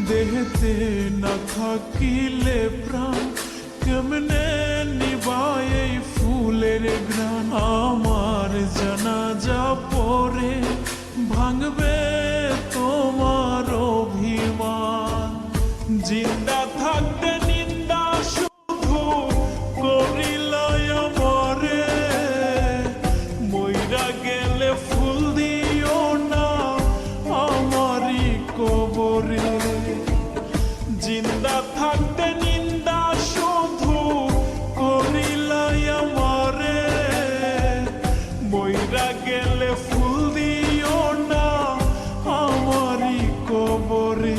দেহতে না থাকিলে প্রাণ কেমনে নিবায় এই ফুলের ঘ্রাণ। আমার জানাজা পরে ভাঙবে তোমার অভিমান। জিন্দা থাকতে নিন্দা শুধু করিলাই আমারে, মইরা গেলে ফুল দিও না আমারই কবরে। জিন্দা থাকতে নিন্দা শুধু করিলাই আমারে, মইরা গেলে ফুল দিও না আমারই কবরে।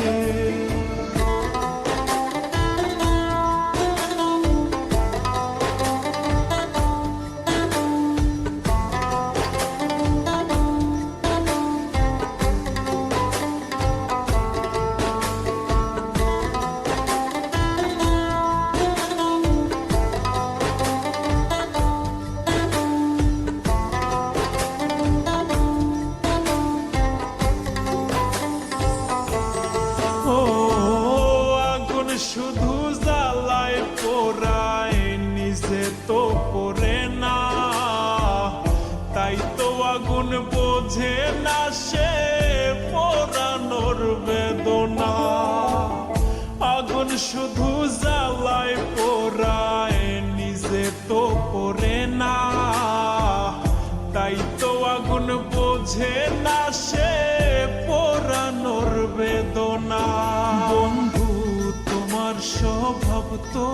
শুধু জ্বালায় পোড়ায় নিজে তো পড়ে না, তাই তো আগুন বোঝে না সে পোড়ানোর বেদনা। আগুন শুধু জ্বালায় পোড়ায় নিজে তো পড়ে না, তাই তো আগুন বোঝে না সে পোড়ানোর বেদনা। বন্ধু তোমার স্বভাব তো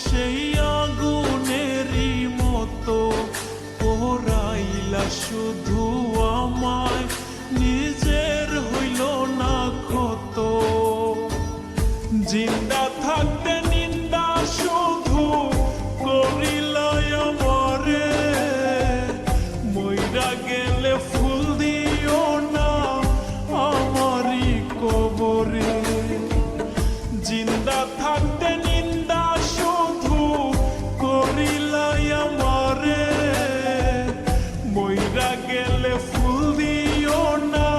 সেই আগুনেরই মতো, পোড়াইলা শুধু আমায় নিজের হইল না ক্ষত। জিন্দা থাকতে নিন্দা শুধু করিলাই আমারে, মইরা গেলে ফুল দিও না আমারই কবরে। জিন্দা থাকতে নিন্দা শুধু করিলাই আমারে, মইরা গেলে ফুল দিও না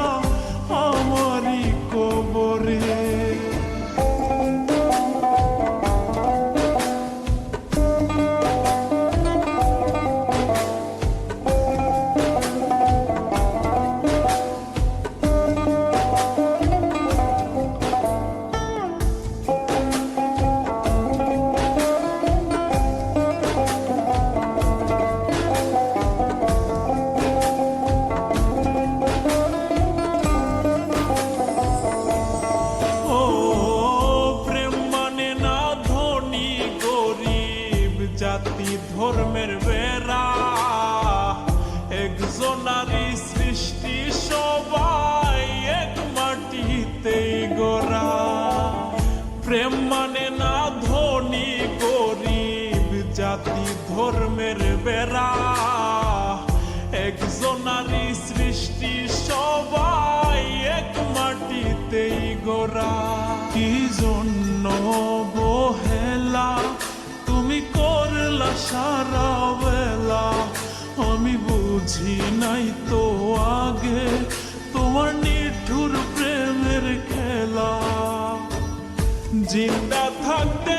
আমারই কবরে। জাতি ধর্মের বেড়া একজনারই সৃষ্টি, সবাই এক মাটিতেই গড়া। প্রেম মানে না ধনী গরিব, জাতি ধর্মের বেড়া একজনারই সৃষ্টি, সবাই এক মাটিতেই গড়া। কি জন্য অবহেলা তুমি করলা সারা বেলা, আমি বুঝি নাই তো আগে তোমার নিঠুর প্রেমের খেলা। জিন্দা থাকতে